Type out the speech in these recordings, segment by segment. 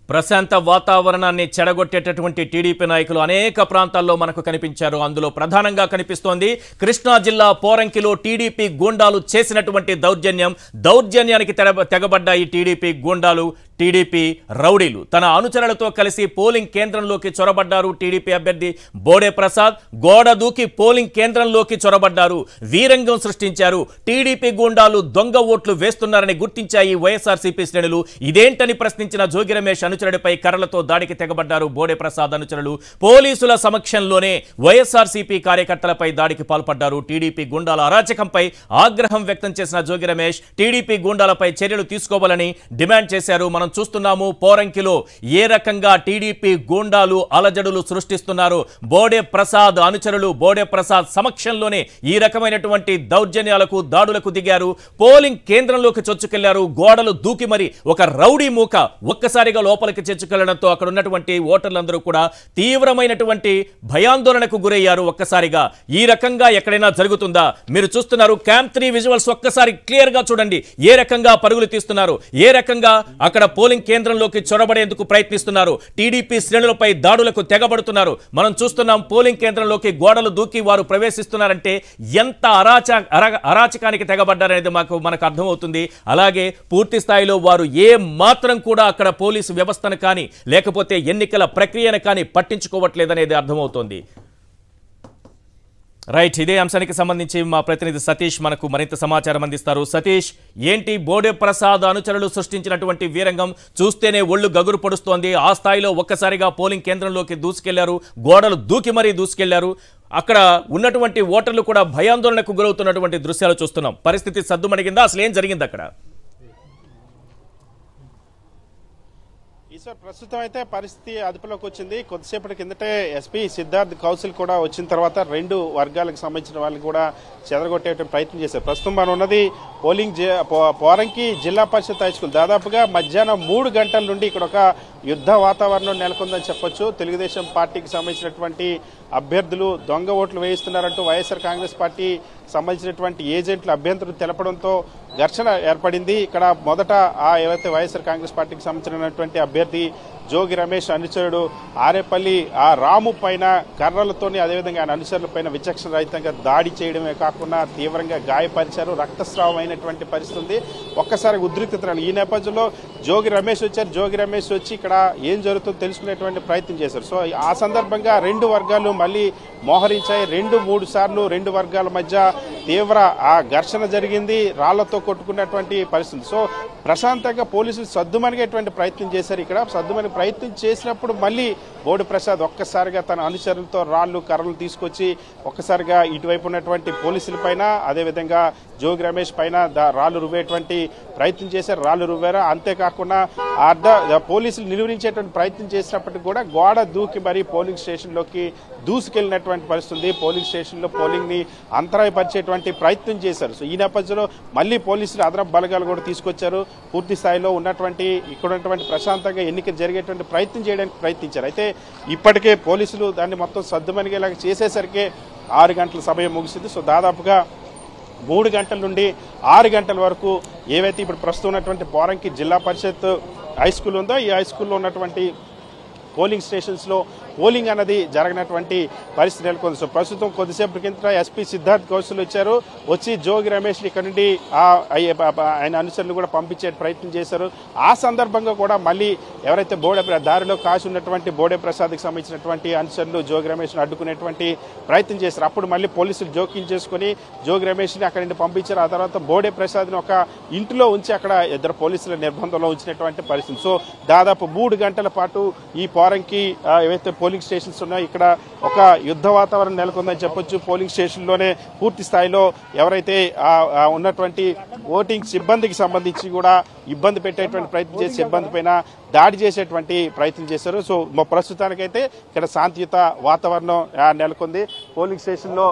ప్రశాంత వాతావరణాన్ని చెడగొట్టేటటువంటి టీడీపీ నాయకులు అనేక ప్రాంతాల్లో మనకు కనిపించారు. అందులో ప్రధానంగా కనిపిస్తోంది కృష్ణా జిల్లా పోరంకిలో టీడీపీ గూండాలు చేసినటువంటి దౌర్జన్యానికి తెగబడ్డ ఈ టీడీపీ గూండాలు, టీడీపీ రౌడీలు తన అనుచరులతో కలిసి పోలింగ్ కేంద్రంలోకి చొరబడ్డారు. టీడీపీ అభ్యర్థి బోడే ప్రసాద్ గోడ దూకి పోలింగ్ కేంద్రంలోకి చొరబడ్డారు. వీరంగం సృష్టించారు. టీడీపీ గూండాలు దొంగ ఓట్లు వేస్తున్నారని గుర్తించాయి వైఎస్ఆర్సీపీ శ్రేణులు. ఇదేంటని ప్రశ్నించిన జోగి రమేష్ అనుచరుడిపై కర్రలతో దాడికి తెగబడ్డారు బోడే ప్రసాద్ అనుచరులు. పోలీసుల సమక్షంలోనే వైఎస్ఆర్సీపీ కార్యకర్తలపై దాడికి పాల్పడ్డారు. టీడీపీ గూండాల అరాచకంపై ఆగ్రహం వ్యక్తం చేసిన జోగి రమేష్ టీడీపీ గూండాలపై చర్యలు తీసుకోవాలని డిమాండ్ చేశారు. మనం చూస్తున్నాము పోరంకిలో ఏ రకంగా టీడీపీ గూండాలు అలజడులు సృష్టిస్తున్నారు. బోడే ప్రసాద్ అనుచరులు బోడే ప్రసాద్ సమక్షంలోనే ఈ రకమైనటువంటి దౌర్జన్యాలకు దాడులకు దిగారు. పోలింగ్ కేంద్రంలోకి చొచ్చుకెళ్లారు. గోడలు దూకి మరి ఒక రౌడీ మూక ఒక్కసారిగా లోపలికి చొచ్చుకెళ్లడంతో అక్కడ ఉన్నటువంటి ఓటర్లందరూ కూడా తీవ్రమైనటువంటి భయాందోళనకు గురయ్యారు. ఒక్కసారిగా ఈ రకంగా ఎక్కడైనా జరుగుతుందా? మీరు చూస్తున్నారు క్యాంప్ 3 విజువల్స్. ఒక్కసారి క్లియర్ గా చూడండి. ఏ రకంగా పరుగులు తీస్తున్నారు, ఏ రకంగా అక్కడ పోలింగ్ కేంద్రంలోకి చొరబడేందుకు ప్రయత్నిస్తున్నారు. టీడీపీ శ్రేణులపై దాడులకు తెగబడుతున్నారు. మనం చూస్తున్నాం పోలింగ్ కేంద్రంలోకి గోడలు దూకి వారు ప్రవేశిస్తున్నారంటే ఎంత అరాచకానికి తెగబడ్డారనేది మనకు అర్థమవుతుంది. అలాగే పూర్తి స్థాయిలో వారు ఏ మాత్రం కూడా అక్కడ పోలీసు వ్యవస్థను కానీ లేకపోతే ఎన్నికల ప్రక్రియను కానీ పట్టించుకోవట్లేదనేది అర్థమవుతోంది. రైట్, ఇదే అంశానికి సంబంధించి మా ప్రతినిధి సతీష్ మనకు మరింత సమాచారం అందిస్తారు. సతీష్, ఏంటి బోడే ప్రసాద్ అనుచరులు సృష్టించినటువంటి వీరంగం? చూస్తేనే ఒళ్ళు గగురు పొడుస్తోంది. ఆ స్థాయిలో ఒక్కసారిగా పోలింగ్ కేంద్రంలోకి దూసుకెళ్లారు. గోడలు దూకి మరీ దూసుకెళ్లారు. అక్కడ ఉన్నటువంటి ఓటర్లు కూడా భయాందోళనకు గురవుతున్నటువంటి దృశ్యాలు చూస్తున్నాం. పరిస్థితి సద్దుమణిగిందా? అసలు ఏం జరిగింది అక్కడ? ఈసారి ప్రస్తుతం అయితే పరిస్థితి అదుపులోకి వచ్చింది. కొద్దిసేపటి కిందటే ఎస్పీ సిద్ధార్థ్ కౌశల్ కూడా వచ్చిన తర్వాత 2 వర్గాలకు సంబంధించిన వాళ్ళని కూడా చెదరగొట్టే ప్రయత్నం చేశారు. ప్రస్తుతం మనం ఉన్నది పోరంకి జిల్లా పరిషత్ హై స్కూల్. దాదాపుగా మధ్యాహ్నం 3 గంటల నుండి ఇక్కడ ఒక యుద్ధ వాతావరణం నెలకొందని చెప్పొచ్చు. తెలుగుదేశం పార్టీకి సంబంధించినటువంటి అభ్యర్థులు దొంగ ఓట్లు వేయిస్తున్నారంటూ వైఎస్ఆర్ కాంగ్రెస్ పార్టీ సంబంధించినటువంటి ఏజెంట్లు అభ్యంతరం తెలపడంతో ఘర్షణ ఏర్పడింది. ఇక్కడ మొదట ఏవైతే వైఎస్ఆర్ కాంగ్రెస్ పార్టీకి సంబంధించినటువంటి అభ్యర్థి జోగి రమేష్ అనుచరుడు ఆరేపల్లి రాము పైన కర్రలతోని, అదేవిధంగా ఆయన అనుచరుల పైన విచక్షణ రహితంగా దాడి చేయడమే కాకుండా తీవ్రంగా గాయపరిచారు. రక్తస్రావం అయినటువంటి పరిస్థితి ఉంది. ఒక్కసారి ఉద్రిక్తత. ఈ నేపథ్యంలో జోగి రమేష్ వచ్చారు. జోగి రమేష్ వచ్చి ఇక్కడ ఏం జరుగుతుందో తెలుసుకునేటువంటి ప్రయత్నం చేశారు. సో ఆ సందర్భంగా 2 వర్గాలు మళ్ళీ మోహరించాయి. 2-3 సార్లు 2 వర్గాల మధ్య తీవ్ర ఘర్షణ జరిగింది. రాళ్లతో కొట్టుకున్నటువంటి పరిస్థితి. సో ప్రశాంతంగా పోలీసులు సద్దుమణిగేటువంటి ప్రయత్నం చేశారు. ఇక్కడ సద్దుమణి ప్రయత్నం చేసినప్పుడు మళ్ళీ బోడి ప్రసాద్ ఒక్కసారిగా తన అనుచరులతో రాళ్లు కర్రలు తీసుకొచ్చి ఒక్కసారిగా ఇటువైపు ఉన్నటువంటి పోలీసుల పైన, అదేవిధంగా జోగి రమేష్ పైన రాళ్లు రువ్వేటువంటి ప్రయత్నం చేశారు. రాళ్లు రువ్వారు. అంతేకాకుండా పోలీసులు నిలువరించేటువంటి ప్రయత్నం చేసినప్పటికీ కూడా గోడ దూకి మరి పోలింగ్ స్టేషన్లోకి దూసుకెళ్లినటువంటి పరిస్థితి. పోలింగ్ స్టేషన్లో పోలింగ్ ని అంతరాయపరిచేటువంటి ప్రయత్నం చేశారు. సో ఈ నేపథ్యంలో మళ్ళీ పోలీసులు అదనపు బలగాలు కూడా తీసుకొచ్చారు. పూర్తి స్థాయిలో ఇక్కడ ఉన్నటువంటి ప్రశాంతంగా ఎన్నికలు జరిగేటువంటి ప్రయత్నం చేయడానికి ప్రయత్నించారు. అయితే ఇప్పటికే పోలీసులు దాన్ని మొత్తం సద్దుమణిగేలాగా చేసేసరికి 6 గంటల సమయం ముగిసింది. సో దాదాపుగా 3 గంటల నుండి 6 గంటల వరకు ఏవైతే ఇప్పుడు ప్రస్తుతం ఉన్నటువంటి పోరంకి జిల్లా పరిషత్ హై స్కూల్ ఉందో ఈ హై స్కూల్లో ఉన్నటువంటి పోలింగ్ స్టేషన్స్ లో పోలింగ్ అన్నది జరగనటువంటి పరిస్థితి నెలకొంది. సో ప్రస్తుతం కొద్దిసేపటి కింద ఎస్పీ సిద్ధార్థ్ కౌశల్ వచ్చారు. వచ్చి జోగి రమేష్ ఇక్కడ నుండి ఆయన అనుచరులు కూడా పంపించే ప్రయత్నం చేశారు. ఆ సందర్భంగా కూడా మళ్ళీ ఎవరైతే దారిలో కాసి ఉన్నటువంటి బోడే ప్రసాద్కి సంబంధించినటువంటి అనుచరులు జోగి రమేష్ను అడ్డుకునేటువంటి ప్రయత్నం చేశారు. అప్పుడు మళ్ళీ పోలీసులు జోక్యం చేసుకుని జోగి రమేష్ని అక్కడి నుండి పంపించారు. ఆ తర్వాత బోడే ప్రసాద్ని ఒక ఇంటిలో ఉంచి అక్కడ 2 పోలీసుల నిర్బంధంలో ఉంచినటువంటి పరిస్థితి. సో దాదాపు 3 గంటల పాటు ఈ పోరంకి ఏవైతే పోలింగ్ స్టేషన్స్ ఉన్నాయో ఇక్కడ ఒక యుద్ధ వాతావరణం నెలకొందని చెప్పొచ్చు. పోలింగ్ స్టేషన్ లోనే పూర్తి స్థాయిలో ఎవరైతే ఉన్నటువంటి ఓటింగ్ సిబ్బందికి సంబంధించి కూడా ఇబ్బంది పెట్టేటువంటి ప్రయత్నం చేసి సిబ్బంది పైన దాడి చేసేటువంటి ప్రయత్నం చేశారు. సో ప్రస్తుతానికైతే ఇక్కడ శాంతియుత వాతావరణం నెలకొంది. పోలింగ్ స్టేషన్ లో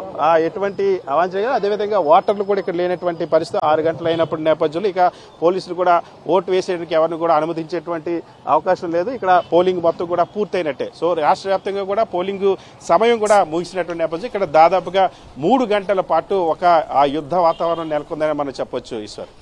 ఎటువంటి అవాంఛనీయ, అదేవిధంగా ఓటర్లు కూడా ఇక్కడ లేనటువంటి పరిస్థితి. 6 గంటలు అయినప్పటి నేపథ్యంలో ఇక పోలీసులు కూడా ఓటు వేసేందుకు ఎవరిని కూడా అనుమతించేటువంటి అవకాశం లేదు. ఇక్కడ పోలింగ్ మొత్తం కూడా పూర్తయినట్టే. సో రాష్ట్ర వ్యాప్తంగా కూడా పోలింగ్ సమయం కూడా ముగిసినటువంటి నేపథ్యం ఇక్కడ దాదాపుగా 3 గంటల పాటు ఒక యుద్ధ వాతావరణం నెలకొందని మనం చెప్పొచ్చు. ఈశ్వర్.